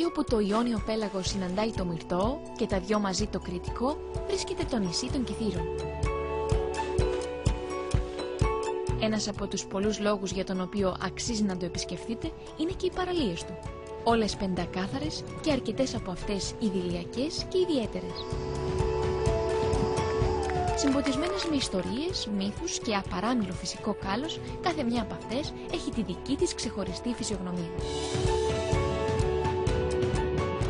όπου το Ιόνιο πέλαγος συναντάει το Μυρτό και τα δυο μαζί το Κρητικό, βρίσκεται το νησί των Κιθήρων. Ένας από τους πολλούς λόγους για τον οποίο αξίζει να το επισκεφτείτε είναι και οι παραλίες του. Όλες πεντακάθαρες και αρκετές από αυτές ιδηλιακές και ιδιαίτερες. Συμποτισμένες με ιστορίες, μύθους και απαράμιλο φυσικό κάλος, κάθε μια από αυτές έχει τη δική της ξεχωριστή φυσιογνωμία.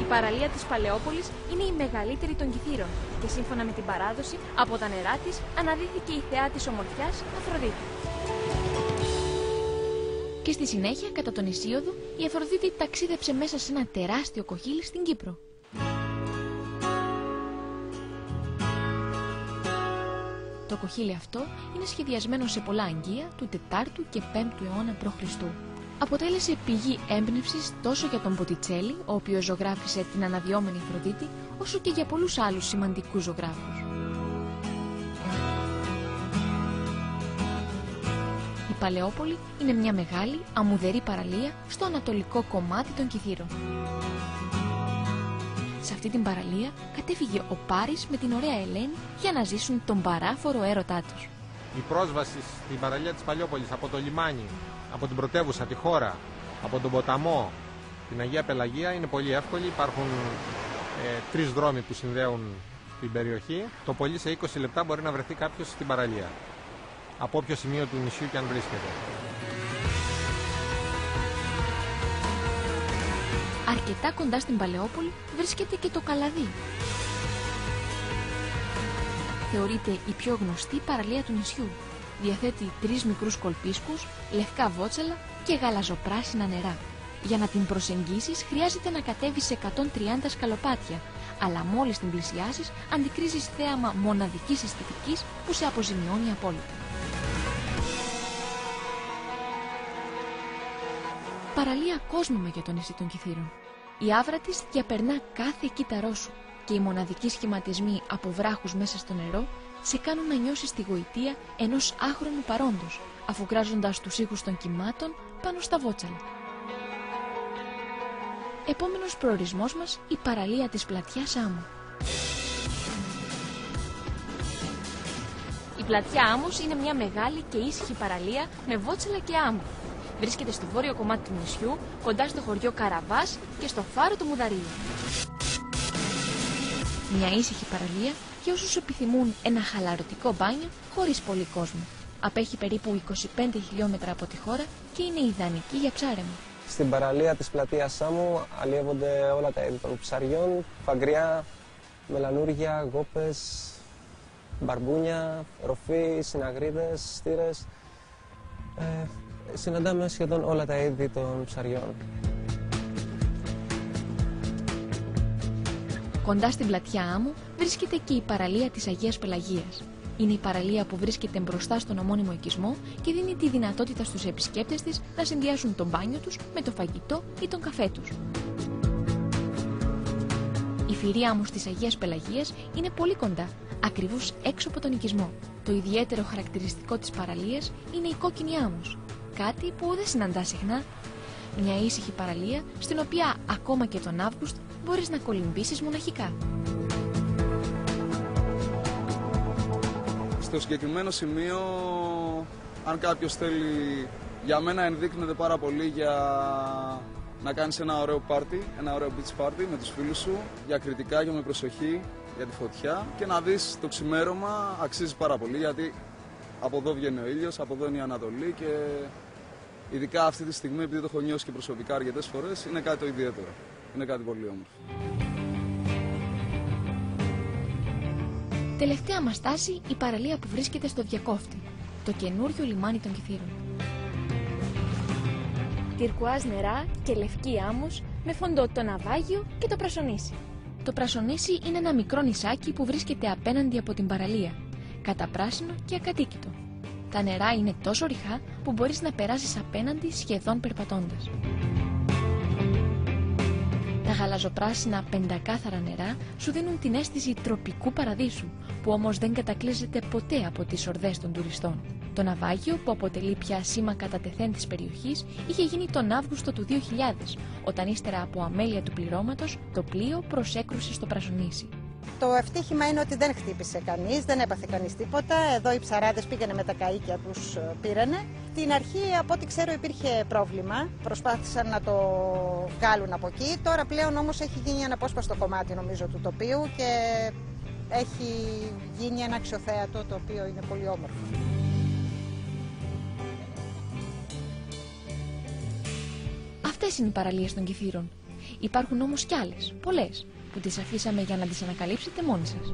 Η παραλία της Παλαιόπολης είναι η μεγαλύτερη των Κιθήρων και σύμφωνα με την παράδοση, από τα νερά της αναδύθηκε η θεά της ομορφιάς Αφροδίτη. Και στη συνέχεια, κατά τον Ησίοδο, η Αφροδίτη ταξίδεψε μέσα σε ένα τεράστιο κοχύλι στην Κύπρο. Το κοχύλι αυτό είναι σχεδιασμένο σε πολλά αγγεία του 4ου και 5ου αιώνα π.Χ. Αποτέλεσε πηγή έμπνευσης τόσο για τον Μποτιτσέλη, ο οποίος ζωγράφισε την αναδυόμενη Αφροδίτη, όσο και για πολλούς άλλους σημαντικούς ζωγράφους. Η Παλαιόπολη είναι μια μεγάλη, αμμουδερή παραλία στο ανατολικό κομμάτι των Κιθήρων. Σε αυτή την παραλία κατέφυγε ο Πάρης με την ωραία Ελένη για να ζήσουν τον παράφορο έρωτά τους. Η πρόσβαση στην παραλία της Παλαιόπολης από το λιμάνι, από την πρωτεύουσα, τη χώρα, από τον ποταμό, την Αγία Πελαγία είναι πολύ εύκολη. Υπάρχουν 3 δρόμοι που συνδέουν την περιοχή. Το πολύ σε 20 λεπτά μπορεί να βρεθεί κάποιος στην παραλία, από όποιο σημείο του νησιού και αν βρίσκεται. Αρκετά κοντά στην Παλαιόπολη βρίσκεται και το Καλαδί. Θεωρείται η πιο γνωστή παραλία του νησιού. Διαθέτει 3 μικρούς κολπίσκους, λευκά βότσαλα και γαλαζοπράσινα νερά. Για να την προσεγγίσεις χρειάζεται να κατέβεις σε 130 σκαλοπάτια, αλλά μόλις την πλησιάσεις αντικρίζεις θέαμα μοναδικής αισθητικής που σε αποζημιώνει απόλυτα. Παραλία κόσμημα για το νησί των Κιθήρων. Η άβρα της διαπερνά κάθε κύτταρό σου και οι μοναδικοί σχηματισμοί από βράχους μέσα στο νερό σε κάνουν να νιώσεις τη γοητεία ενός άχρονου παρόντος, αφουγκράζοντας τους ήχους των κυμάτων πάνω στα βότσαλα. Επόμενος προορισμός μας, η παραλία της πλατιάς Άμμου. Η πλατιά Άμμους είναι μια μεγάλη και ήσυχη παραλία με βότσαλα και άμμο. Βρίσκεται στο βόρειο κομμάτι του νησιού, κοντά στο χωριό Καραβάς και στο φάρο του Μουδαρίου. Μια ήσυχη παραλία για όσους επιθυμούν ένα χαλαρωτικό μπάνιο χωρίς πολύ κόσμο. Απέχει περίπου 25 χιλιόμετρα από τη χώρα και είναι ιδανική για ψάρεμα. Στην παραλία της πλατείας Άμμου αλλιεύονται όλα τα είδη των ψαριών, φαγκριά, μελανούρια, γόπες, μπαρμπούνια, ροφή, συναγρίδες, στήρες. Συναντάμε σχεδόν όλα τα είδη των ψαριών. Κοντά στην πλατιά Άμμου βρίσκεται και η παραλία της Αγίας Πελαγίας. Είναι η παραλία που βρίσκεται μπροστά στον ομώνυμο οικισμό και δίνει τη δυνατότητα στους επισκέπτες της να συνδυάσουν τον μπάνιο τους με το φαγητό ή τον καφέ τους. Η φυρή Άμμους της Αγίας Πελαγίας είναι πολύ κοντά, ακριβώς έξω από τον οικισμό. Το ιδιαίτερο χαρακτηριστικό της παραλίας είναι η κόκκινη άμμος. Κάτι που δεν συναντά συχνά. Μια ήσυχη παραλία στην οποία ακόμα και τον Αύγουστο μπορείς να κολυμπήσεις μοναχικά. Στο συγκεκριμένο σημείο, αν κάποιος θέλει, για μένα ενδείκνεται πάρα πολύ για να κάνεις ένα ωραίο πάρτι, ένα ωραίο beach party με τους φίλους σου, διακριτικά και με προσοχή για τη φωτιά και να δεις το ξημέρωμα, αξίζει πάρα πολύ γιατί από εδώ βγαίνει ο ήλιος, από εδώ είναι η Ανατολή και ειδικά αυτή τη στιγμή, επειδή το έχω νιώσει και προσωπικά αρκετές φορές, είναι κάτι το ιδιαίτερο. Είναι κάτι πολύ όμορφο. Τελευταία μας στάση, η παραλία που βρίσκεται στο Διακόφτη, το καινούριο λιμάνι των Κιθήρων. Τυρκουάζ νερά και λευκή άμμος με φόντο το ναυάγιο και το Πρασονήσι. Το Πρασονήσι είναι ένα μικρό νησάκι που βρίσκεται απέναντι από την παραλία, καταπράσινο και ακατοίκητο. Τα νερά είναι τόσο ρηχά που μπορείς να περάσεις απέναντι σχεδόν περπατώντας. Τα γαλαζοπράσινα πεντακάθαρα νερά σου δίνουν την αίσθηση τροπικού παραδείσου, που όμως δεν κατακλείζεται ποτέ από τις ορδές των τουριστών. Το ναυάγιο, που αποτελεί πια σήμα κατά τεθέν της περιοχής, είχε γίνει τον Αύγουστο του 2000, όταν ύστερα από αμέλεια του πληρώματος το πλοίο προσέκρουσε στο Πρασονήσι. Το ευτύχημα είναι ότι δεν χτύπησε κανείς, δεν έπαθε κανείς τίποτα. Εδώ οι ψαράδες πήγανε με τα καΐκια, τους πήρανε. Την αρχή, από ό,τι ξέρω, υπήρχε πρόβλημα. Προσπάθησαν να το βγάλουν από εκεί. Τώρα πλέον όμως έχει γίνει ένα απόσπαστο κομμάτι, νομίζω, του τοπίου και έχει γίνει ένα αξιοθέατο, το οποίο είναι πολύ όμορφο. Αυτές είναι οι παραλίες των Κηφείρων. Υπάρχουν όμως κι άλλες, πολλές, που τις αφήσαμε για να τις ανακαλύψετε μόνοι σας.